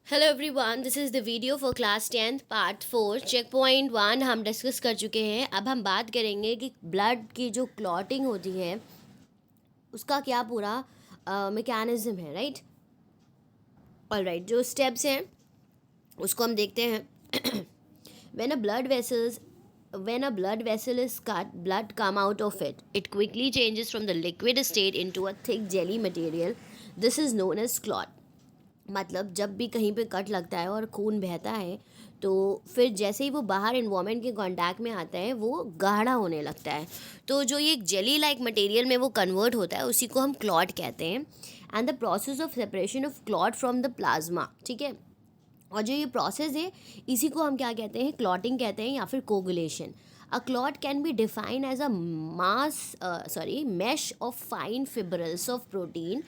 Hello everyone, this is the video for class 10th part 4 checkpoint 1 हम discuss कर चुके हैं। अब हम बात करेंगे कि ब्लड की जो क्लॉटिंग होती है उसका क्या पूरा मैकेनिज्म है, राइट। ऑलराइट, जो स्टेप्स हैं उसको हम देखते हैं। When a blood vessels when a blood vessel is cut, blood come out of it. It quickly changes from the liquid state into a thick jelly material. This is known as clot. मतलब जब भी कहीं पे cut लगता है और खून बहता है तो फिर जैसे ही वो बाहर इन्वायरमेंट के कांटेक्ट में आता है वो गाढ़ा होने लगता है। तो जो ये जेली लाइक मटेरियल में वो कन्वर्ट होता है उसी को हम क्लॉट कहते हैं। And the process of separation of clot from the plasma, ठीक है। और जो ये प्रोसेस है इसी को हम क्या कहते हैं, क्लॉटिंग कहते हैं या फिर coagulation. A clot can be define as a mesh of fine fibrils of protein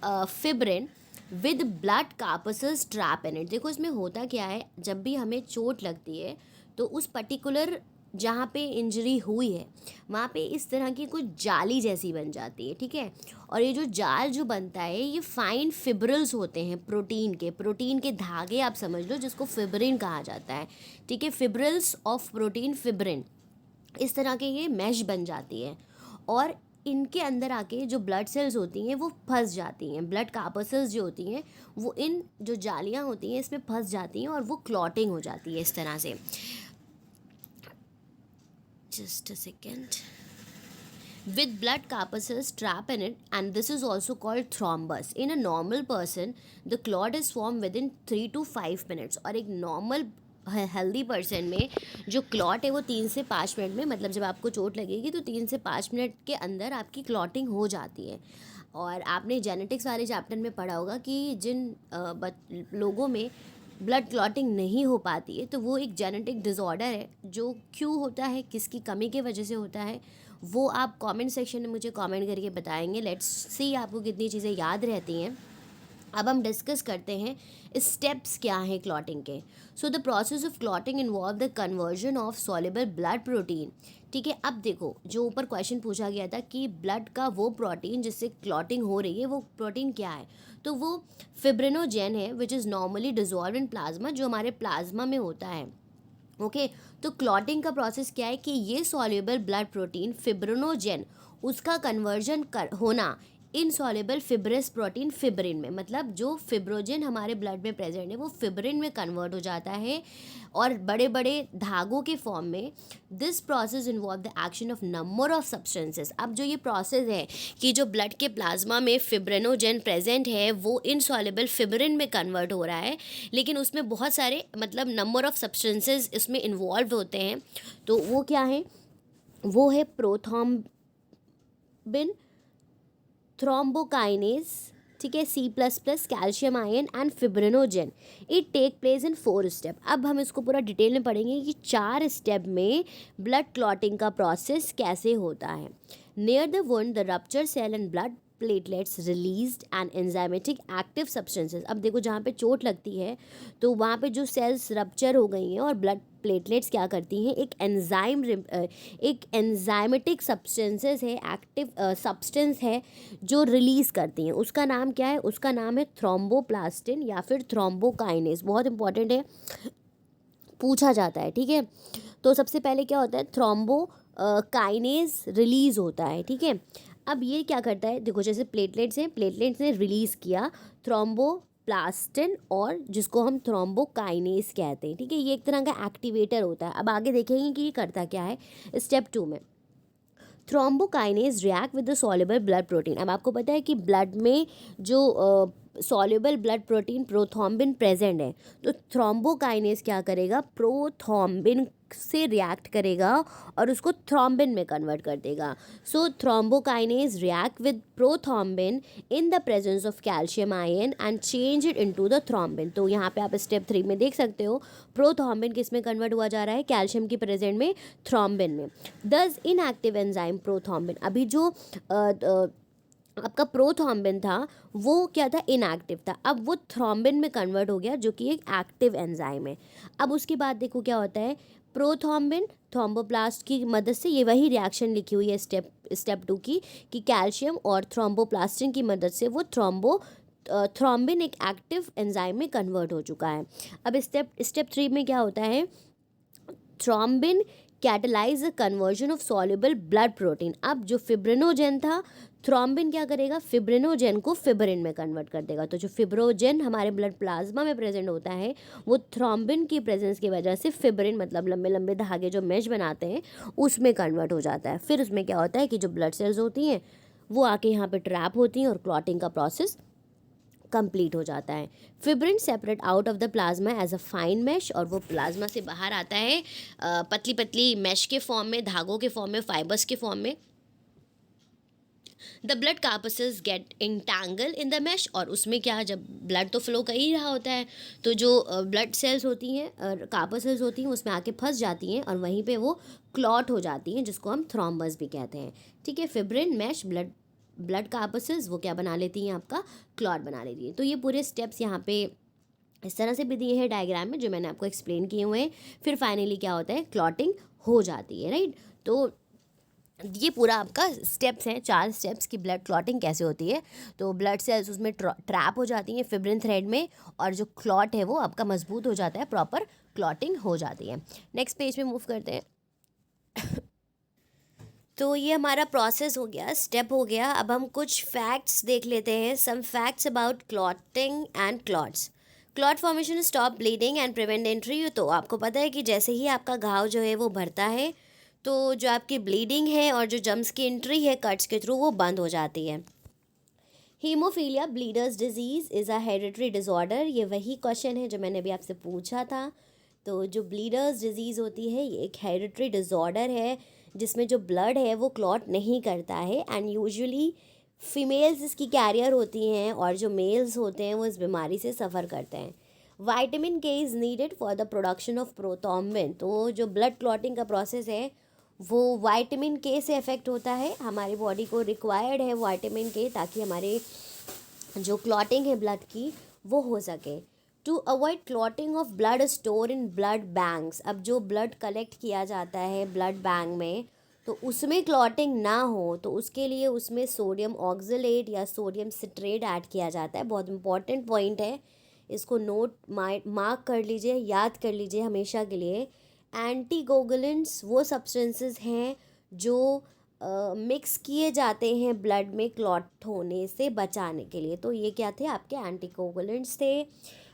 fibrin with blood corpuscles trap in it. देखो इसमें होता क्या है, जब भी हमें चोट लगती है तो उस पर्टिकुलर जहाँ पे इंजरी हुई है वहाँ पे इस तरह की कुछ जाली जैसी बन जाती है, ठीक है। और ये जो जाल जो बनता है ये फाइन फिब्रिल्स होते हैं प्रोटीन के धागे आप समझ लो, जिसको फिब्रिन कहा जाता है, ठीक है। फिब्रिल्स ऑफ प्रोटीन फिब्रिन, इस तरह के ये मैश बन जाती है और इनके अंदर आके जो ब्लड सेल्स होती हैं वो फंस जाती हैं। ब्लड कार्पसेल्स जो होती हैं वो इन जो जालियाँ होती हैं इसमें फंस जाती हैं और वो क्लॉटिंग हो जाती है इस तरह से। Just a second. with blood corpuscles trap in it, and this is also called thrombus. In a normal person the clot is formed within 3 to 5 minutes, और एक नॉर्मल हेल्दी पर्सन में जो क्लॉट है वो 3 से 5 मिनट में, मतलब जब आपको चोट लगेगी तो 3 से 5 मिनट के अंदर आपकी क्लॉटिंग हो जाती है। और आपने जेनेटिक्स वाले चैप्टर में पढ़ा होगा कि जिन लोगों में ब्लड क्लॉटिंग नहीं हो पाती है तो वो एक जेनेटिक डिसऑर्डर है। जो क्यों होता है, किसकी कमी के वजह से होता है, वो आप कमेंट सेक्शन में मुझे कमेंट करके बताएंगे। लेट्स सी आपको कितनी चीज़ें याद रहती हैं। अब हम डिस्कस करते हैं स्टेप्स क्या हैं क्लॉटिंग के। So the process of clotting involve the conversion of soluble blood protein, ठीक है। अब देखो जो ऊपर क्वेश्चन पूछा गया था कि ब्लड का वो प्रोटीन जिससे क्लॉटिंग हो रही है वो प्रोटीन क्या है, तो वो फिब्रिनोजेन है which is normally dissolve in plasma, जो हमारे प्लाज्मा में होता है। ओके तो क्लॉटिंग का प्रोसेस क्या है कि ये सॉल्युबल ब्लड प्रोटीन फिब्रिनोजेन उसका कन्वर्जन होना इनसॉल्युबल फिब्रस प्रोटीन फिब्रिन में, मतलब जो फिब्रोजन हमारे ब्लड में प्रेजेंट है वो फिब्रिन में कन्वर्ट हो जाता है और बड़े बड़े धागों के फॉर्म में। This process involve the action of number of substances. अब जो ये प्रोसेस है कि जो ब्लड के प्लाज्मा में फिब्रिनोजेन प्रेजेंट है वो इनसॉल्युबल फिब्रिन में कन्वर्ट हो रहा है, लेकिन उसमें बहुत सारे मतलब नंबर ऑफ सब्सटेंसेस इसमें इन्वॉल्व होते हैं। तो वो क्या है, वो है प्रोथ्रोम्बिन, थ्रोम्बोकाइनेज, ठीक है, C++, calcium ion and fibrinogen. It take place in 4 step. अब हम इसको पूरा डिटेल में पढ़ेंगे कि 4 स्टेप में ब्लड क्लॉटिंग का प्रोसेस कैसे होता है। Near the wound the rupture cell and blood platelets released and enzymatic active substances. अब देखो जहाँ पे चोट लगती है तो वहाँ पे जो सेल्स रप्चर हो गई हैं और ब्लड प्लेटलेट्स क्या करती हैं, एक एंजाइमेटिक सब्सटेंसेस है, एक्टिव सब्सटेंस है जो रिलीज़ करती हैं। उसका नाम क्या है, उसका नाम है थ्रोम्बोप्लास्टिन या फिर थ्रोम्बोकाइनेज। बहुत इंपॉर्टेंट है, पूछा जाता है, ठीक है। तो सबसे पहले क्या होता है, थ्रोम्बोकाइनेज रिलीज़ होता है, ठीक है। अब ये क्या करता है, देखो जैसे प्लेटलेट्स हैं, प्लेटलेट्स ने रिलीज़ किया थ्रोम्बोप्लास्टिन और जिसको हम थ्रोम्बोकाइनेज कहते हैं, ठीक है। ये एक तरह का एक्टिवेटर होता है। अब आगे देखेंगे कि ये करता क्या है स्टेप 2 में। Thrombokinase react with the soluble blood protein. अब आपको पता है कि ब्लड में जो soluble blood protein prothrombin present है, तो थ्रोम्बोकाइनेज क्या करेगा, प्रोथ्रोम्बिन से रिएक्ट करेगा और उसको थ्रोम्बिन में कन्वर्ट कर देगा। So thrombokinase react with prothrombin in the presence of calcium ion and change it into the thrombin. तो यहाँ पे आप स्टेप 3 में देख सकते हो प्रोथ्रोम्बिन किस में कन्वर्ट हुआ जा रहा है, कैल्शियम की प्रेजेंट में थ्रोम्बिन में। दस इनएक्टिव एंजाइम प्रोथ्रोम्बिन, अभी जो आपका प्रोथ्रोम्बिन था वो क्या था, इनएक्टिव था, अब वो थ्रोम्बिन में कन्वर्ट हो गया जो कि एक एक्टिव एंजाइम है। अब उसके बाद देखो क्या होता है, प्रोथ्रोम्बिन थ्रोम्बोप्लास्ट की मदद से, ये वही रिएक्शन लिखी हुई है स्टेप 2 की, कि कैल्शियम और थ्रोम्बोप्लास्टिन की मदद से वो थ्रोम्बिन एक एक्टिव एंजाइम में कन्वर्ट हो चुका है। अब स्टेप 3 में क्या होता है, thrombin catalyse the conversion of soluble blood protein. अब जो फिब्रिनोजेन था, थ्रोम्बिन क्या करेगा, फिब्रिनोजेन को फिब्रिन में कन्वर्ट कर देगा। तो जो फिब्रोजेन हमारे ब्लड प्लाज्मा में प्रेजेंट होता है वो थ्रोम्बिन की प्रेजेंस की वजह से फिब्रिन, मतलब लंबे लंबे धागे जो मेश बनाते हैं, उसमें कन्वर्ट हो जाता है। फिर उसमें क्या होता है कि जो ब्लड सेल्स होती हैं वो आके यहाँ पे ट्रैप होती हैं और क्लॉटिंग का प्रोसेस कंप्लीट हो जाता है। Fibrin separate out of the plasma as a fine mesh, और वो प्लाज्मा से बाहर आता है पतली पतली मैश के फॉर्म में, धागों के फॉर्म में, फाइबर्स के फॉर्म में। The blood corpuscles get entangle in the mesh, और उसमें क्या, जब ब्लड तो फ्लो कर ही रहा होता है तो जो ब्लड सेल्स होती हैं, कार्पसेल्स होती हैं, उसमें आके फंस जाती हैं और वहीं पे वो क्लॉट हो जाती हैं, जिसको हम थ्रोम्बस भी कहते हैं। ठीक है, फिब्रिन मैश ब्लड कार्पसेस वो क्या बना लेती हैं, आपका क्लॉट बना लेती हैं। तो ये पूरे स्टेप्स यहाँ पे इस तरह से भी दिए हैं डायग्राम में, जो मैंने आपको एक्सप्लेन किए हुए हैं। फिर फाइनली क्या होता है, क्लॉटिंग हो जाती है, राइट। तो ये पूरा आपका स्टेप्स हैं, 4 स्टेप्स की ब्लड क्लॉटिंग कैसे होती है। तो ब्लड सेल्स उसमें ट्रैप हो जाती हैं फिब्रिन थ्रेड में, और जो क्लॉट है वो आपका मजबूत हो जाता है, प्रॉपर क्लॉटिंग हो जाती है। नेक्स्ट पेज में मूव करते हैं। तो ये हमारा प्रोसेस हो गया, स्टेप हो गया। अब हम कुछ फैक्ट्स देख लेते हैं, some facts about clotting and clots. Clot formation stop bleeding and prevent entry. तो आपको पता है कि जैसे ही आपका घाव जो है वो भरता है तो जो आपकी ब्लीडिंग है और जो जम्स की एंट्री है कट्स के थ्रू वो बंद हो जाती है। Haemophilia bleeders disease is a hereditary disorder. ये वही क्वेश्चन है जो मैंने अभी आपसे पूछा था। तो जो ब्लीडर्स डिजीज़ होती है ये एक हेरिडिटरी डिसऑर्डर है जिसमें जो ब्लड है वो क्लॉट नहीं करता है, एंड यूजुअली फीमेल्स इसकी कैरियर होती हैं और जो मेल्स होते हैं वो इस बीमारी से सफ़र करते हैं। Vitamin K is needed for the production of prothrombin. तो जो ब्लड क्लॉटिंग का प्रोसेस है वो विटामिन के से अफेक्ट होता है। हमारी बॉडी को रिक्वायर्ड है विटामिन के, ताकि हमारे जो क्लॉटिंग है ब्लड की वो हो सके। To avoid clotting of blood store in blood banks. अब जो ब्लड कलेक्ट किया जाता है ब्लड बैंक में तो उसमें क्लॉटिंग ना हो तो उसके लिए उसमें सोडियम ऑक्सलेट या सोडियम सिट्रेट ऐड किया जाता है। बहुत इंपॉर्टेंट पॉइंट है, इसको नोट मार्क कर लीजिए, याद कर लीजिए हमेशा के लिए। एंटीकोगुलेंट्स वो सब्सटेंसेस हैं जो मिक्स किए जाते हैं ब्लड में क्लॉट होने से बचाने के लिए। तो ये क्या थे, आपके एंटीकोगुलेंट्स थे।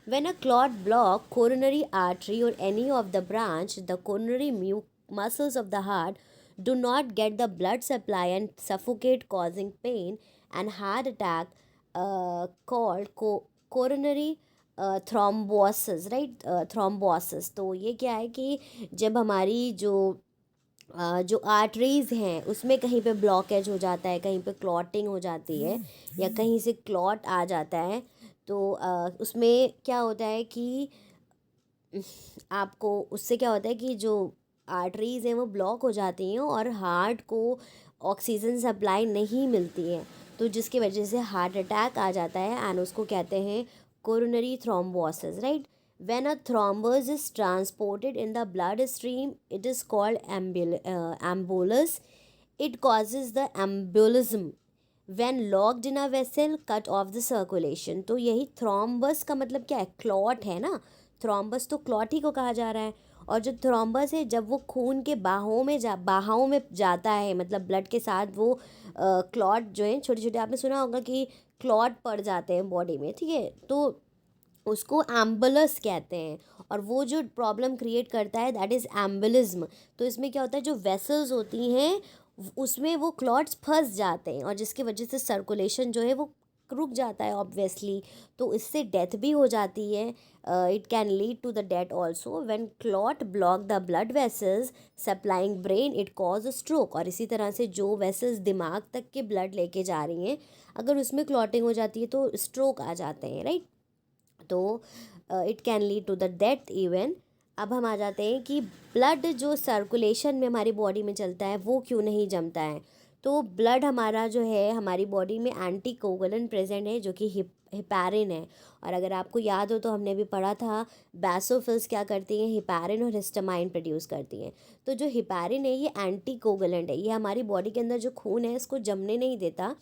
When a clot block coronary artery or any of the branch the coronary muscles of the heart do not get the blood supply and suffocate, causing pain and heart attack, called coronary thrombosis, right? Thrombosis। तो ये क्या है कि जब हमारी जो arteries हैं उसमें कहीं पे ब्लॉकेज हो जाता है, कहीं पे क्लॉटिंग हो जाती है या कहीं से क्लॉट आ जाता है, तो उसमें क्या होता है कि आपको उससे क्या होता है कि जो आर्टरीज़ हैं वो ब्लॉक हो जाती हैं और हार्ट को ऑक्सीजन सप्लाई नहीं मिलती है, तो जिसकी वजह से हार्ट अटैक आ जाता है, एंड उसको कहते हैं coronary thrombosis, right. When a thrombus is transported in the blood stream, it is called embolus. It causes the embolism when locked in a vessel, cut off the circulation। तो यही thrombus का मतलब क्या है, clot है ना। Thrombus तो clot ही को कहा जा रहा है। और जो थ्रोम्बस है जब वो खून के बाहों में जाता है, मतलब ब्लड के साथ वो क्लॉट जो है छोटे छोटे, आपने सुना होगा कि क्लॉट पड़ जाते हैं बॉडी में, ठीक है, तो उसको एम्बुलस कहते हैं। और वो जो प्रॉब्लम क्रिएट करता है दैट इज़ एम्बुलिज्म। तो इसमें क्या होता है, जो वेसल्स होती हैं उसमें वो क्लॉट्स फंस जाते हैं और जिसकी वजह से सर्कुलेशन जो है वो रुक जाता है ऑब्वियसली, तो इससे डेथ भी हो जाती है। It can lead to the death also. When clot block the blood vessels supplying brain, it cause stroke. और इसी तरह से जो वेसल्स दिमाग तक के ब्लड लेके जा रही हैं, अगर उसमें क्लॉटिंग हो जाती है तो स्ट्रोक आ जाते हैं, राइट। तो it can lead to the death even. अब हम आ जाते हैं कि ब्लड जो सर्कुलेशन में हमारी बॉडी में चलता है वो क्यों नहीं जमता है। तो ब्लड हमारा जो है हमारी बॉडी में एंटीकोगुलेंट प्रेजेंट है जो कि हिपैरिन है। और अगर आपको याद हो तो हमने भी पढ़ा था बेसोफिल्स क्या करती हैं, हिपैरिन और हिस्टामाइन प्रोड्यूस करती हैं। तो जो हिपैरिन है ये एंटीकोगुलेंट है, ये हमारी बॉडी के अंदर जो खून है इसको जमने नहीं देता,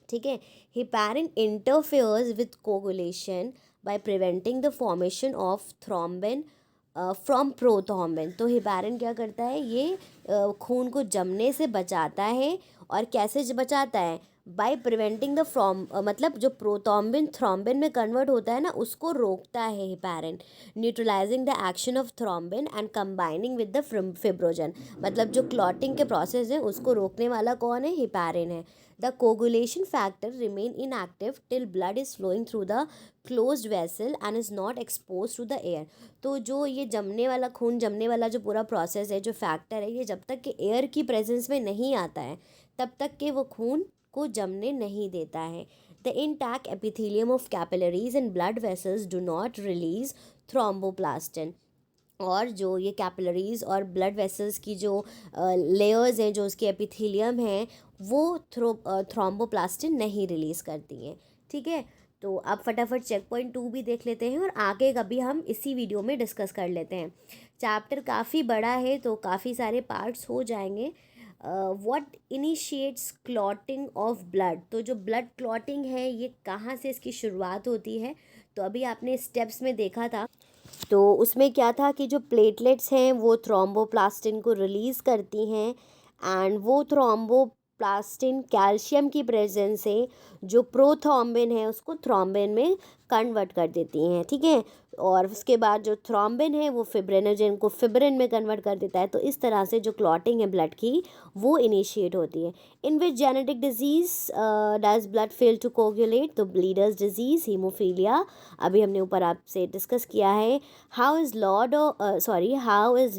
ठीक है। Heparin interferes with coagulation by preventing the formation of thrombin from prothrombin. तो हिपैरिन क्या करता है, ये खून को जमने से बचाता है। और कैसे बचाता है, बाय प्रिवेंटिंग द फ्रॉम मतलब जो प्रोथ्रोम्बिन थ्रोम्बिन में कन्वर्ट होता है ना, उसको रोकता है heparin, neutralising the action of thrombin and combining with the fibrinogen. मतलब जो क्लॉटिंग के प्रोसेस है उसको रोकने वाला कौन है, हिपैरिन है। The coagulation factor remain inactive till blood is flowing through the closed vessel and is not exposed to the air। तो जो ये जमने वाला खून जमने वाला जो पूरा प्रोसेस है, जो फैक्टर है, ये जब तक कि एयर की प्रेजेंस में नहीं आता है तब तक के वो खून को जमने नहीं देता है। The intact epithelium of capillaries and blood vessels do not release thromboplastin। और जो ये कैपिलरीज और ब्लड वेसल्स की जो लेयर्स हैं, जो उसके एपिथेलियम हैं, वो थ्रोम्बोप्लास्टिन नहीं रिलीज़ करती हैं। ठीक है, तो अब फटाफट चेक पॉइंट 2 भी देख लेते हैं और आगे कभी हम इसी वीडियो में डिस्कस कर लेते हैं। चैप्टर काफ़ी बड़ा है तो काफ़ी सारे पार्ट्स हो जाएंगे। What initiates clotting of blood. तो जो ब्लड क्लॉटिंग है ये कहाँ से इसकी शुरुआत होती है, तो अभी आपने स्टेप्स में देखा था। तो उसमें क्या था कि जो प्लेटलेट्स हैं वो थ्रोम्बोप्लास्टिन को रिलीज़ करती हैं एंड वो थ्रोम्बोप्लास्टिन कैल्शियम की प्रेजेंस से जो प्रोथ्रोम्बिन है उसको थ्रोम्बिन में कन्वर्ट कर देती हैं। ठीक है, और उसके बाद जो थ्रोम्बिन है वो फिब्रिनोजन को फिब्रिन में कन्वर्ट कर देता है। तो इस तरह से जो क्लॉटिंग है ब्लड की वो इनिशिएट होती है। In which genetic disease does blood fail to coagulate. तो ब्लीडर्स डिजीज, हीमोफीलिया, अभी हमने ऊपर आपसे डिस्कस किया है। How is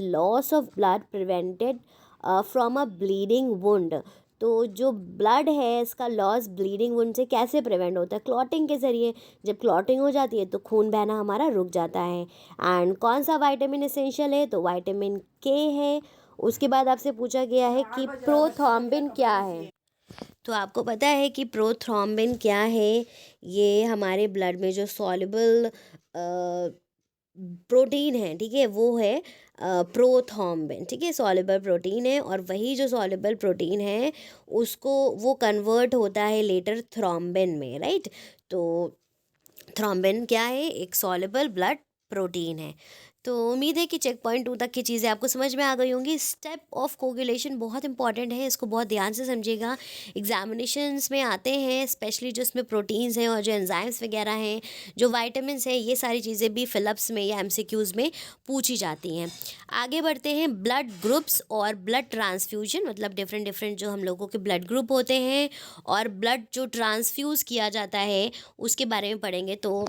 loss of blood prevented from a bleeding wound. तो जो ब्लड है इसका लॉस ब्लीडिंग वुंड से कैसे प्रिवेंट होता है, क्लॉटिंग के ज़रिए। जब क्लॉटिंग हो जाती है तो खून बहना हमारा रुक जाता है। एंड कौन सा विटामिन एसेंशियल है, तो विटामिन के है। उसके बाद आपसे पूछा गया है कि प्रोथ्रोम्बिन क्या है। तो आपको पता है कि प्रोथ्रोम्बिन क्या है, ये हमारे ब्लड में जो सॉल्युबल प्रोटीन है, ठीक है, वो है प्रोथ्रोम्बिन। ठीक है, सॉल्युबल प्रोटीन है और वही जो सॉल्युबल प्रोटीन है उसको वो कन्वर्ट होता है लेटर थ्रोम्बिन में, राइट। तो थ्रोम्बिन क्या है, एक सॉल्युबल ब्लड प्रोटीन है। तो उम्मीद है कि चेक पॉइंट 2 तक की चीज़ें आपको समझ में आ गई होंगी। स्टेप ऑफ कोगुलेशन बहुत इंपॉर्टेंट है, इसको बहुत ध्यान से समझिएगा। एग्जामिनेशंस में आते हैं स्पेशली जो इसमें प्रोटीन्स हैं और जो एंजाइम्स वगैरह हैं, जो वाइटामिन्स हैं, ये सारी चीज़ें भी फिलअप्स में या एमसीक्यूज़ में पूछी जाती हैं। आगे बढ़ते हैं, ब्लड ग्रुप्स और ब्लड ट्रांसफ्यूजन, मतलब डिफरेंट जो हम लोगों के ब्लड ग्रुप होते हैं और ब्लड जो ट्रांसफ्यूज़ किया जाता है उसके बारे में पढ़ेंगे। तो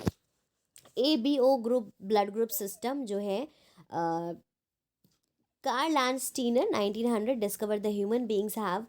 ABO group blood group system जो है, Karl Landsteiner 1900 discover the human beings have.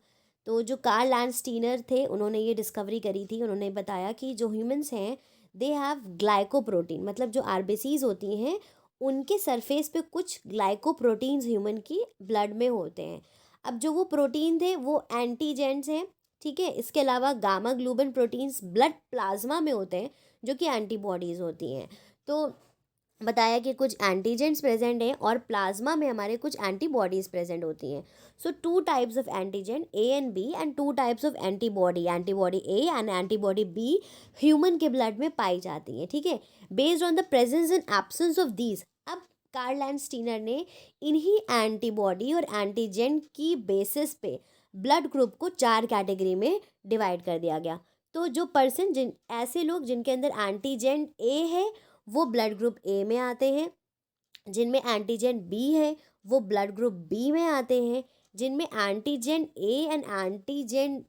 तो जो कार्ल लैंडस्टीनर थे उन्होंने ये डिस्कवरी करी थी। उन्होंने बताया कि जो ह्यूमंस हैं दे हैव ग्लाइकोप्रोटीन, मतलब जो आरबीसीज होती हैं उनके सरफेस पे कुछ ग्लाइकोप्रोटीन्स ह्यूमन की ब्लड में होते हैं। अब जो वो प्रोटीन थे वो एंटीजेंट्स हैं। ठीक है, इसके अलावा gamma globulin proteins blood plasma में होते हैं जो कि एंटीबॉडीज़ होती हैं। तो बताया कि कुछ एंटीजेंट्स प्रेजेंट हैं और प्लाज्मा में हमारे कुछ एंटीबॉडीज़ प्रेजेंट होती हैं। सो 2 types of antigen A and B and 2 types of antibody A and antibody B human के ब्लड में पाई जाती हैं। ठीक है, based on the presence and absence of these. अब कार्ल लैंडस्टीनर ने इन्हीं एंटीबॉडी और एंटीजन की बेसिस पे ब्लड ग्रुप को 4 कैटेगरी में डिवाइड कर दिया गया। तो जो पर्सन ऐसे लोग जिनके अंदर एंटीजन A है वो ब्लड ग्रुप A में आते हैं, जिनमें एंटीजन B है वो ब्लड ग्रुप B में आते हैं, जिनमें antigen A and antigen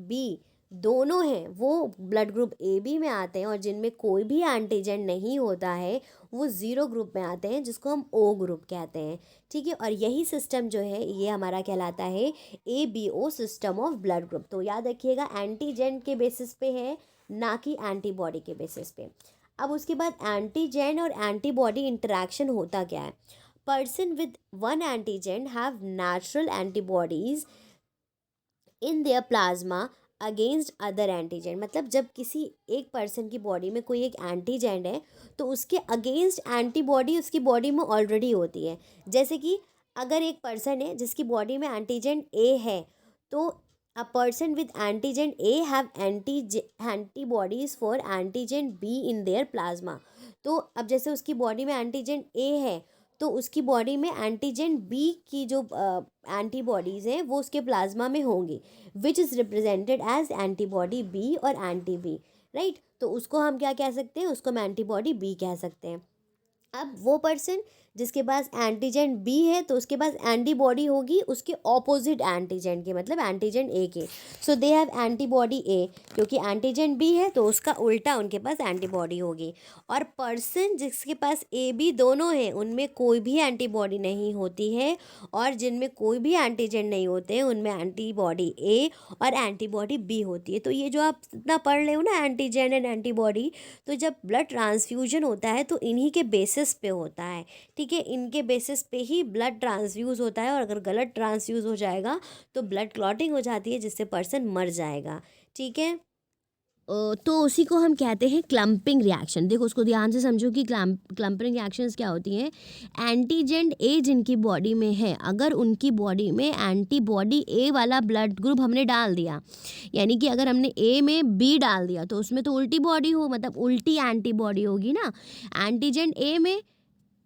B दोनों हैं वो ब्लड ग्रुप AB में आते हैं, और जिनमें कोई भी एंटीजन नहीं होता है वो 0 ग्रुप में आते हैं, जिसको हम O ग्रुप कहते हैं। ठीक है, और यही सिस्टम जो है ये हमारा कहलाता है ABO system of blood group. तो याद रखिएगा एंटीजन के बेसिस पे है, ना कि एंटीबॉडी के बेसिस पे। अब उसके बाद एंटीजन और एंटीबॉडी इंटरेक्शन होता क्या है। Person with one antigen have natural antibodies in their plasma against other antigen. मतलब जब किसी एक पर्सन की बॉडी में कोई एक एंटीजन है तो उसके अगेंस्ट एंटीबॉडी उसकी बॉडी में ऑलरेडी होती है। जैसे कि अगर एक पर्सन है जिसकी बॉडी में एंटीजन A है तो A person with antigen A have antibodies for antigen B in their plasma. तो अब जैसे उसकी बॉडी में एंटीजन ए है तो उसकी बॉडी में एंटीजन बी की जो एंटीबॉडीज़ हैं वो उसके प्लाज्मा में होंगी, which is represented as antibody B और एंटी बी, राइट। तो उसको हम क्या कह सकते हैं, उसको हम एंटीबॉडी बी कह सकते हैं। अब वो पर्सन जिसके पास एंटीजन बी है तो उसके पास एंटीबॉडी होगी उसके ऑपोजिट एंटीजन के, मतलब एंटीजन ए के। सो दे हैव एंटीबॉडी ए, क्योंकि एंटीजन बी है तो उसका उल्टा उनके पास एंटीबॉडी होगी। और पर्सन जिसके पास ए बी दोनों हैं उनमें कोई भी एंटीबॉडी नहीं होती है, और जिनमें कोई भी एंटीजन नहीं होते हैं उनमें एंटीबॉडी ए और एंटीबॉडी बी होती है। तो ये जो आप इतना पढ़ रहे हो ना एंटीजन एंड एंटीबॉडी, तो जब ब्लड ट्रांसफ्यूजन होता है तो इन्हीं के बेसिस पे होता है, ठीक है। इनके बेसिस पे ही ब्लड ट्रांसफ्यूज़ होता है, और अगर गलत ट्रांसफ्यूज़ हो जाएगा तो ब्लड क्लॉटिंग हो जाती है जिससे पर्सन मर जाएगा, ठीक है। तो उसी को हम कहते हैं क्लम्पिंग रिएक्शन। देखो उसको ध्यान से समझो कि क्लम्पिंग रिएक्शंस क्या होती हैं। एंटीजन ए जिनकी बॉडी में है, अगर उनकी बॉडी में एंटीबॉडी ए वाला ब्लड ग्रुप हमने डाल दिया, यानी कि अगर हमने ए में बी डाल दिया तो उसमें तो उल्टी बॉडी हो, मतलब उल्टी एंटीबॉडी होगी ना। एंटीजन ए में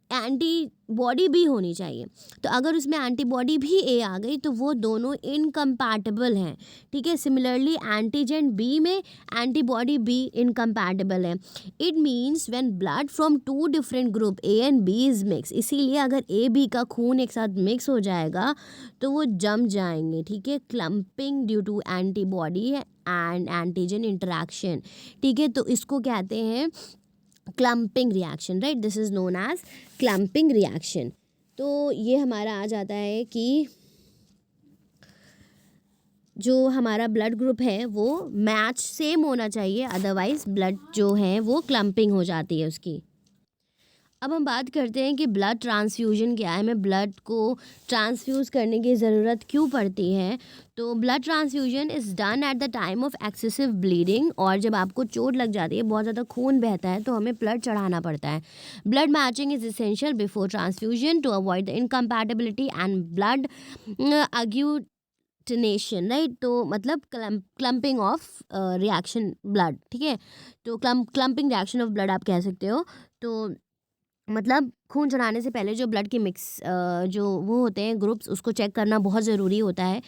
एंटीबॉडी भी होनी चाहिए, तो अगर उसमें एंटीबॉडी भी ए आ गई तो वो दोनों इनकम्पैटिबल हैं, ठीक है। सिमिलरली एंटीजन बी में एंटीबॉडी बी इनकम्पैटिबल है। It means when blood from two different group A and B is mix, इसीलिए अगर ए बी का खून एक साथ मिक्स हो जाएगा तो वो जम जाएंगे, ठीक है। Clumping due to antibody and antigen interaction, ठीक है। तो इसको कहते हैं clumping reaction, right. This is known as clumping reaction. तो ये हमारा आ जाता है कि जो हमारा ब्लड ग्रुप है वो मैच सेम होना चाहिए, अदरवाइज ब्लड जो है वो क्लम्पिंग हो जाती है उसकी। अब हम बात करते हैं कि ब्लड ट्रांसफ्यूजन क्या है, हमें ब्लड को ट्रांसफ्यूज़ करने की ज़रूरत क्यों पड़ती है। तो blood transfusion is done at the time of excessive bleeding, और जब आपको चोट लग जाती है, बहुत ज़्यादा खून बहता है, तो हमें ब्लड चढ़ाना पड़ता है। Blood matching is essential before transfusion to avoid the incompatibility and blood agglutination, right. तो मतलब क्लम्पिंग ऑफ रिएक्शन ब्लड, ठीक है। तो क्लम्पिंग रिएक्शन ऑफ ब्लड आप कह सकते हो। तो मतलब खून चढ़ाने से पहले जो ब्लड के मिक्स जो वो होते हैं ग्रुप्स, उसको चेक करना बहुत ज़रूरी होता है।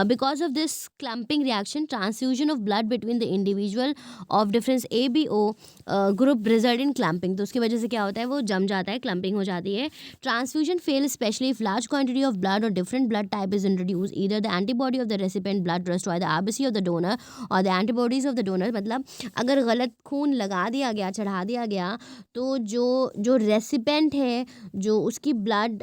Because of this clumping reaction transfusion of blood between the individual of difference A B O group result in clumping. तो उसकी वजह से क्या होता है, वो जम जाता है, क्लम्पिंग हो जाती है। Transfusion fail specially if large quantity of blood or different blood type is introduce, either the antibody of the recipient blood destroy the RBC of the donor or the antibodies of the donor. मतलब अगर गलत खून लगा दिया गया, चढ़ा दिया गया, तो जो रेसिपेंट है, जो उसकी ब्लड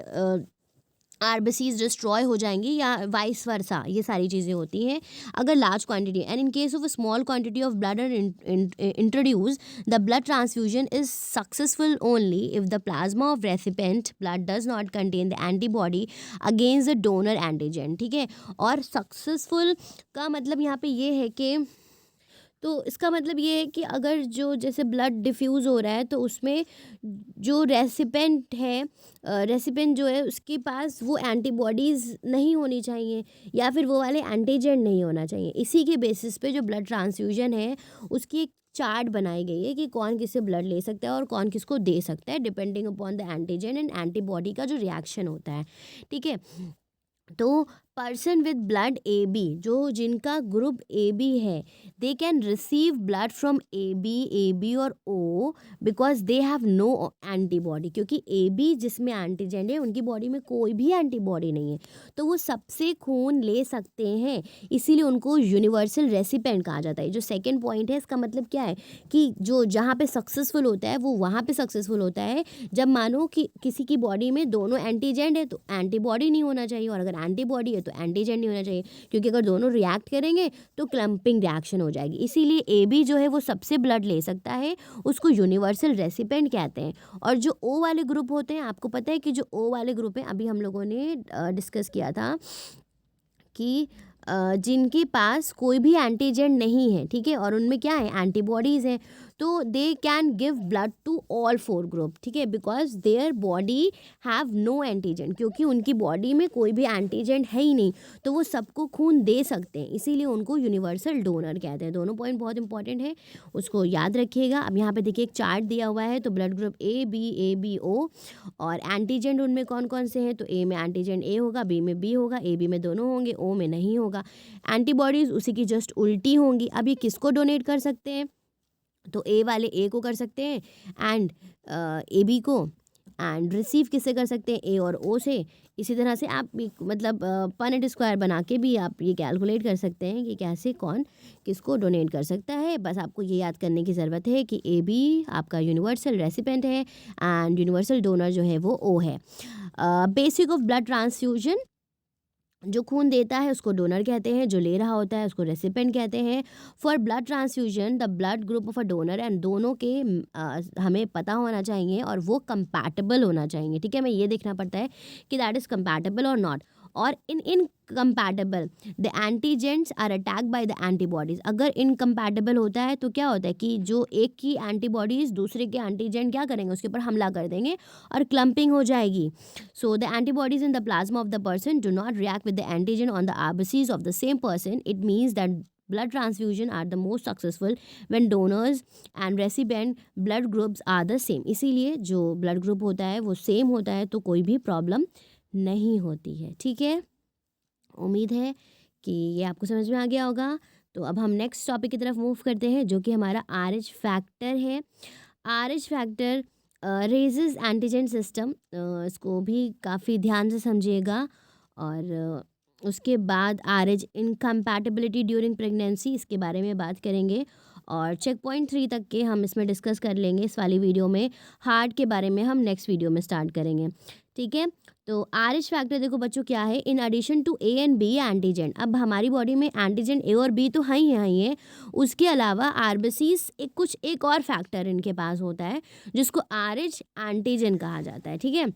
आरबीसीज डिस्ट्रॉय हो जाएंगी, या वाइस वर्सा, ये सारी चीज़ें होती हैं अगर large quantity. And in case of a small quantity of blood are introduce, the blood transfusion is successful only if the plasma of recipient blood does not contain the antibody against the donor antigen, ठीक है। और successful का मतलब यहाँ पे ये है कि, तो इसका मतलब ये है कि अगर जो जैसे ब्लड डिफ्यूज़ हो रहा है तो उसमें जो रेसिपेंट है, रेसिपेंट जो है उसके पास वो एंटीबॉडीज़ नहीं होनी चाहिए, या फिर वो वाले एंटीजन नहीं होना चाहिए। इसी के बेसिस पे जो ब्लड ट्रांसफ्यूजन है उसकी एक चार्ट बनाई गई है कि कौन किससे ब्लड ले सकता है और कौन किसको दे सकता है, depending upon the antigen and antibody का जो रिएक्शन होता है, ठीक है। तो person with blood A B, जो जिनका ग्रुप ए बी है, they can receive blood from A B or O because they have no antibody, क्योंकि ए बी जिसमें एंटीजन है उनकी बॉडी में कोई भी एंटीबॉडी नहीं है, तो वो सबसे खून ले सकते हैं, इसीलिए उनको यूनिवर्सल रेसिपेंट कहा जाता है। जो सेकेंड पॉइंट है, इसका मतलब क्या है कि जो जहाँ पे सक्सेसफुल होता है वो वहाँ पे सक्सेसफुल होता है जब मानो कि किसी की बॉडी में दोनों एंटीजन है तो एंटीबॉडी नहीं होना चाहिए, और अगर एंटीबॉडी है तो एंटीजन नहीं होना चाहिए, क्योंकि अगर दोनों रिएक्ट करेंगे तो क्लम्पिंग रिएक्शन हो जाएगी। इसीलिए ए बी जो है वो सबसे ब्लड ले सकता है, उसको यूनिवर्सल रेसिपेंट कहते हैं। और जो ओ वाले ग्रुप होते हैं, आपको पता है कि जो ओ वाले ग्रुप हैं, अभी हम लोगों ने डिस्कस किया था कि जिनके पास कोई भी एंटीजन नहीं है, ठीक है, और उनमें क्या है, एंटीबॉडीज़ हैं, तो they can give blood to all 4 group, ठीक है, because their body have no antigen, क्योंकि उनकी बॉडी में कोई भी एंटीजन है ही नहीं, तो वो सबको खून दे सकते हैं, इसीलिए उनको यूनिवर्सल डोनर कहते हैं। दोनों पॉइंट बहुत इंपॉर्टेंट है, उसको याद रखिएगा। अब यहाँ पे देखिए एक चार्ट दिया हुआ है, तो blood group A B O, और एंटीजन उनमें कौन कौन से हैं, तो ए में एंटीजन ए होगा, बी में बी होगा, ए बी में दोनों होंगे, ओ में नहीं होगा। एंटीबॉडीज़ उसी की जस्ट उल्टी होंगी। अब ये किसको डोनेट कर सकते हैं, तो ए वाले ए को कर सकते हैं एंड ए बी को, एंड रिसीव किससे कर सकते हैं, ए और ओ से। इसी तरह से आप मतलब पनेट स्क्वायर बना के भी आप ये कैलकुलेट कर सकते हैं कि कैसे कौन किसको डोनेट कर सकता है। बस आपको ये याद करने की ज़रूरत है कि ए बी आपका यूनिवर्सल रेसिपेंट है एंड यूनिवर्सल डोनर जो है वो ओ है। बेसिक ऑफ ब्लड ट्रांसफ्यूजन, जो खून देता है उसको डोनर कहते हैं, जो ले रहा होता है उसको रेसिपेंट कहते हैं। For blood transfusion the blood group of a donor and दोनों के हमें पता होना चाहिए और वो कंपैटिबल होना चाहिए, ठीक है। हमें ये देखना पड़ता है कि that is compatible or not, और incompatible the antigens are attack by the antibodies. अगर इनकम्पैटिबल होता है तो क्या होता है कि जो एक की एंटीबॉडीज़ दूसरे के एंटीजेंट क्या करेंगे, उसके ऊपर हमला कर देंगे और क्लम्पिंग हो जाएगी। So the antibodies in the plasma of the person do not react with the antigen on the RBCs of the same person. It means that blood transfusion are the most successful when donors and recipient blood groups are the same. इसीलिए जो blood group होता है वो same होता है, तो कोई भी problem नहीं होती है, ठीक है। उम्मीद है कि ये आपको समझ में आ गया होगा। तो अब हम नेक्स्ट टॉपिक की तरफ मूव करते हैं, जो कि हमारा RH फैक्टर है। RH factor raises antigen system, इसको भी काफ़ी ध्यान से समझिएगा। और उसके बाद RH इनकम्पैटिबिलिटी ड्यूरिंग प्रेगनेंसी, इसके बारे में बात करेंगे। और चेक पॉइंट 3 तक के हम इसमें डिस्कस कर लेंगे इस वाली वीडियो में। हार्ट के बारे में हम नेक्स्ट वीडियो में स्टार्ट करेंगे, ठीक है। तो RH फैक्टर देखो बच्चों क्या है, in addition to A and B antigen. अब हमारी बॉडी में एंटीजन ए और बी तो ही है, उसके अलावा आरबीसीज एक और फैक्टर इनके पास होता है जिसको RH एंटीजन कहा जाता है, ठीक है।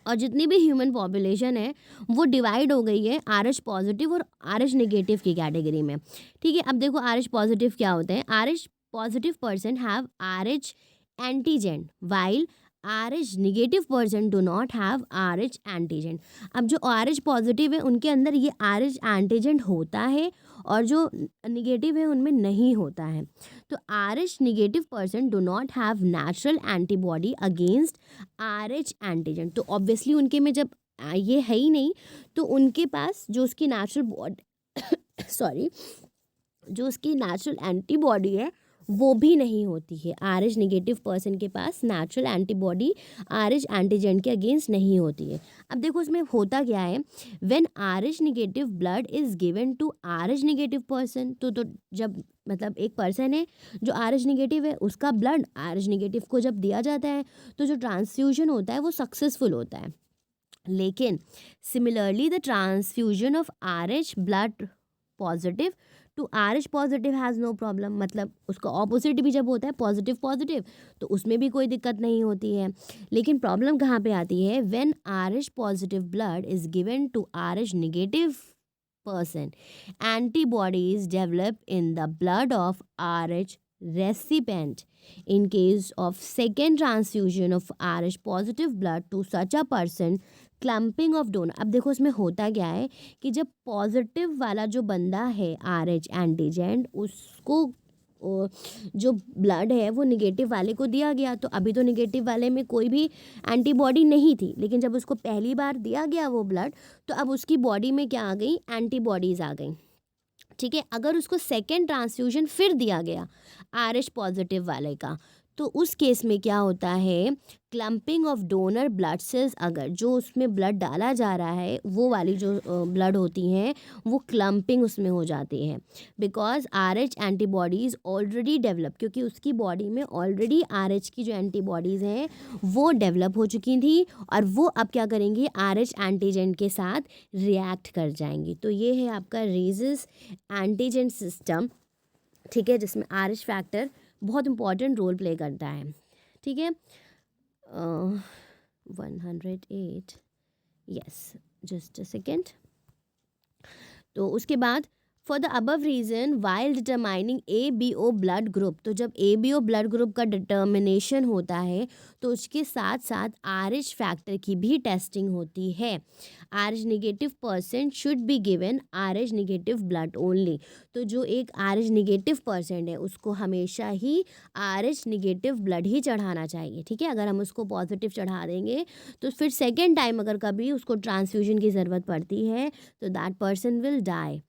और जितनी भी ह्यूमन पॉपुलेशन है वो डिवाइड हो गई है RH पॉजिटिव और RH नेगेटिव की कैटेगरी में, ठीक है। अब देखो RH पॉजिटिव क्या होते हैं, RH positive person have RH antigen while RH negative person do not have RH antigen. अब जो RH पॉजिटिव है उनके अंदर ये RH एंटीजन होता है और जो नेगेटिव है उनमें नहीं होता है। तो RH negative person do not have natural antibody against RH antigen. तो ऑब्वियसली उनके में जब ये है ही नहीं, तो उनके पास जो उसकी नेचुरल बॉडी सॉरी जो उसकी नेचुरल एंटीबॉडी है वो भी नहीं होती है। RH नेगेटिव पर्सन के पास नेचुरल एंटीबॉडी RH एंटीजन के अगेंस्ट नहीं होती है। अब देखो इसमें होता क्या है, when RH negative blood is given to RH negative person, तो जब मतलब एक पर्सन है जो RH नेगेटिव है, उसका ब्लड RH नेगेटिव को जब दिया जाता है तो जो ट्रांसफ्यूजन होता है वो सक्सेसफुल होता है। लेकिन similarly the transfusion of RH blood positive to RH positive has no problem, मतलब उसका ऑपोजिट भी जब होता है पॉजिटिव पॉजिटिव तो उसमें भी कोई दिक्कत नहीं होती है। लेकिन प्रॉब्लम कहाँ पे आती है, when RH positive blood is given to RH negative person, antibodies develop in the blood of RH recipient. In case of second transfusion of RH positive blood to such a person, clumping of donor. अब देखो इसमें होता क्या है कि जब positive वाला जो बंदा है RH एंटीजन, उसको जो ब्लड है वो निगेटिव वाले को दिया गया, तो अभी तो निगेटिव वाले में कोई भी एंटीबॉडी नहीं थी, लेकिन जब उसको पहली बार दिया गया वो ब्लड, तो अब उसकी बॉडी में क्या आ गई, एंटीबॉडीज़ आ गई, ठीक है। अगर उसको सेकेंड ट्रांसफ्यूजन फिर दिया गया RH पॉजिटिव वाले का, तो उस केस में क्या होता है, clumping of donor blood cells, अगर जो उसमें ब्लड डाला जा रहा है वो वाली जो ब्लड होती हैं वो क्लम्पिंग उसमें हो जाती है, because RH antibodies already develop, क्योंकि उसकी बॉडी में ऑलरेडी RH की जो एंटीबॉडीज़ हैं वो डेवलप हो चुकी थी और वो अब क्या करेंगी, RH एंटीजन के साथ रिएक्ट कर जाएंगी। तो ये है आपका रेजेस एंटीजन सिस्टम, ठीक है, जिसमें RH फैक्टर बहुत इंपॉर्टेंट रोल प्ले करता है, ठीक है। 108, यस, जस्ट अ सेकेंड। तो उसके बाद for the above reason while determining ABO blood group, तो जब ABO ब्लड ग्रुप का डिटर्मिनेशन होता है तो उसके साथ साथ RH फैक्टर की भी टेस्टिंग होती है। RH negative person should be given RH negative blood only, तो जो एक RH निगेटिव पर्सन है उसको हमेशा ही RH निगेटिव ब्लड ही चढ़ाना चाहिए, ठीक है। अगर हम उसको पॉजिटिव चढ़ा देंगे तो फिर सेकेंड टाइम अगर कभी उसको ट्रांसफ्यूजन की ज़रूरत पड़ती है तो that person will die.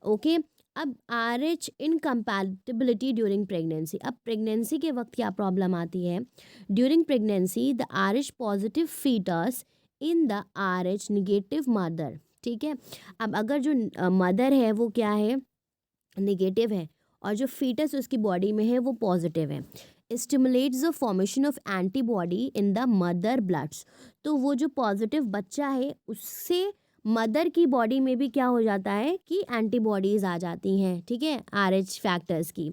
Okay, अब RH इनकम्पैटिबिलिटी ड्यूरिंग प्रेगनेंसी। अब प्रेगनेंसी के वक्त क्या प्रॉब्लम आती है? During pregnancy the RH positive foetus in the RH negative mother, ठीक है। अब अगर जो मदर है वो क्या है, निगेटिव है, और जो फीटस उसकी बॉडी में है वो पॉजिटिव है, stimulates the formation of antibody in the mother bloods, तो वो जो पॉजिटिव बच्चा है उससे मदर की बॉडी में भी क्या हो जाता है कि एंटीबॉडीज़ आ जाती हैं, ठीक है, RH फैक्टर्स की।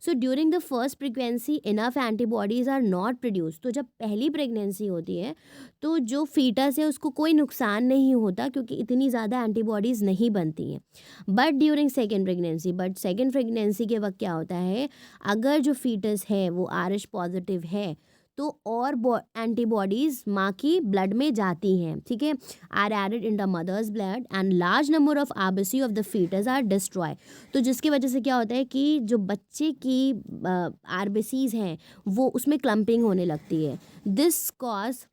So during the first pregnancy enough antibodies are not produce, तो जब पहली प्रेगनेंसी होती है तो जो फीटस है उसको कोई नुकसान नहीं होता क्योंकि इतनी ज़्यादा एंटीबॉडीज़ नहीं बनती हैं। But during second pregnancy, but second pregnancy के वक्त क्या होता है, अगर जो फीटस है वो RH पॉजिटिव है तो और एंटीबॉडीज़ माँ की ब्लड में जाती हैं, ठीक है, are added in the mother's blood and large number of RBC of the foetus are destroy, तो जिसकी वजह से क्या होता है कि जो बच्चे की आरबीसीज हैं वो उसमें क्लम्पिंग होने लगती है। This cause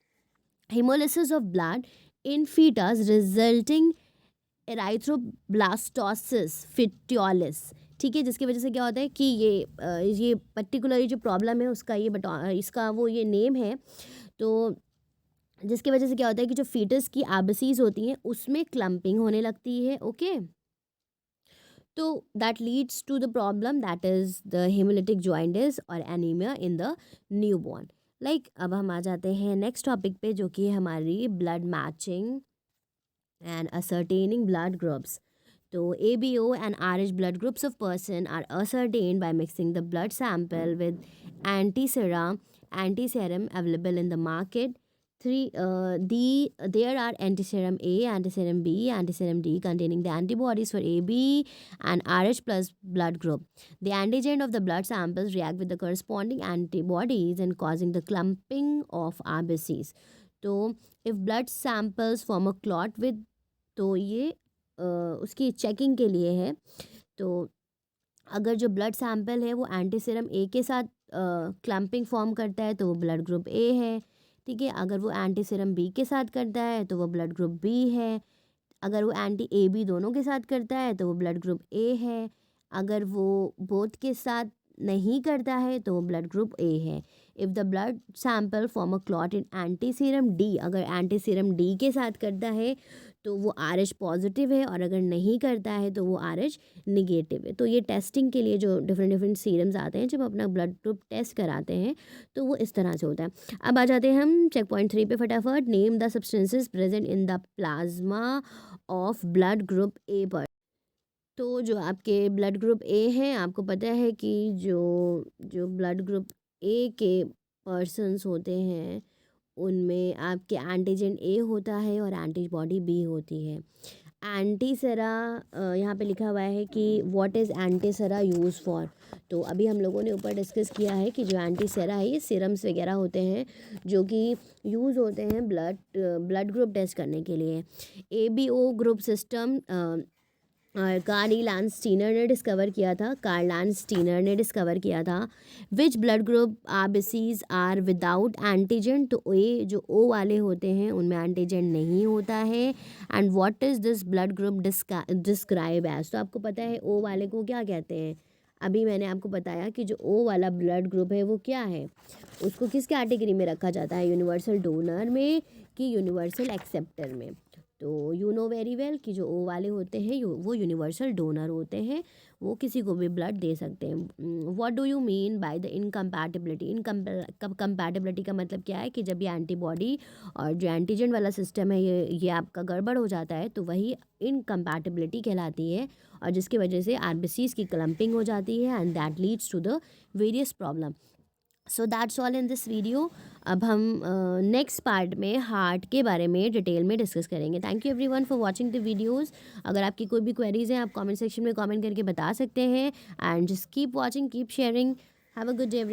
hemolysis of blood in fetus resulting एराइथ्रोब्लास्टोसिस फिट्योलिस, ठीक है, जिसकी वजह से क्या होता है कि ये पर्टिकुलर जो प्रॉब्लम है उसका इसका वो ये नेम है, तो जिसकी वजह से क्या होता है कि जो फीटस की आरबीसीज होती हैं उसमें क्लम्पिंग होने लगती है। ओके, तो that leads to the problem that is the haemolytic jaundice और anaemia in the newborn. Like अब हम आ जाते हैं नेक्स्ट टॉपिक पे जो कि हमारी blood matching and ascertaining blood groups. So ABO and RH blood groups of person are ascertained by mixing the blood sample with antiserum available in the market. There are antiserum A, antiserum B, antiserum D containing the antibodies for AB and RH plus blood group. The antigen of the blood samples react with the corresponding antibodies and causing the clumping of RBCs. तो if blood samples form a clot with, तो ये उसकी checking के लिए है, तो अगर जो ब्लड सैंपल है वो एंटीसीरम ए के साथ क्लैंपिंग फॉर्म करता है तो वो ब्लड ग्रुप ए है, ठीक है। अगर वो एंटीसीरम बी के साथ करता है तो वो ब्लड ग्रुप बी है। अगर वो एंटी ए बी दोनों के साथ करता है तो वो ब्लड ग्रुप ए है। अगर वो बोथ के साथ नहीं करता है तो वो ब्लड ग्रुप ए है। If the blood sample form a clot in antiserum D, अगर एंटीसीरम डी के साथ करता है तो वो RH पॉजिटिव है, और अगर नहीं करता है तो वो RH निगेटिव है। तो ये टेस्टिंग के लिए जो डिफरेंट सीरम्स आते हैं जब अपना ब्लड ग्रुप टेस्ट कराते हैं तो वो इस तरह से होता है। अब आ जाते हैं हम चेक पॉइंट 3 पे फटाफट। Name the substances present in the plasma of blood group ए पर। तो जो आपके ब्लड ग्रुप ए हैं, आपको पता है कि जो जो ब्लड ग्रुप ए के पर्सन्स होते हैं उनमें आपके एंटीजन ए होता है और एंटीबॉडी बी होती है। एंटीसेरा यहाँ पे लिखा हुआ है कि what is antisera use for. तो अभी हम लोगों ने ऊपर डिस्कस किया है कि जो एंटीसेरा है ये सीरम्स वगैरह होते हैं जो कि यूज़ होते हैं ब्लड ग्रुप टेस्ट करने के लिए। ABO group system Karl Landsteiner ने डिस्कवर किया था। Which blood group RBCs are without antigen, तो ए जो ओ वाले होते हैं उनमें एंटीजन नहीं होता है। And what is this blood group describe as, तो आपको पता है ओ वाले को क्या कहते हैं। अभी मैंने आपको बताया कि जो ओ वाला ब्लड ग्रुप है वो क्या है, उसको किस कैटेगरी में रखा जाता है, यूनिवर्सल डोनर में कि यूनिवर्सल एक्सेप्टर में। तो यू नो वेरी वेल कि जो ओ वाले होते हैं वो यूनिवर्सल डोनर होते हैं, वो किसी को भी ब्लड दे सकते हैं। What do you mean by the incompatibility. Incompatibility का मतलब क्या है कि जब ये एंटीबॉडी और जो एंटीजन वाला सिस्टम है ये आपका गड़बड़ हो जाता है तो वही इनकम्पैटिबिलिटी कहलाती है, और जिसकी वजह से आरबीसीज की क्लम्पिंग हो जाती है and that leads to the various problem. So that's all in this video. अब हम नेक्स्ट पार्ट में हार्ट के बारे में डिटेल में डिस्कस करेंगे। Thank you everyone for watching the videos. अगर आपकी कोई भी क्वेरीज हैं आप कमेंट सेक्शन में कमेंट करके बता सकते हैं। And just keep watching, keep sharing. Have a good day.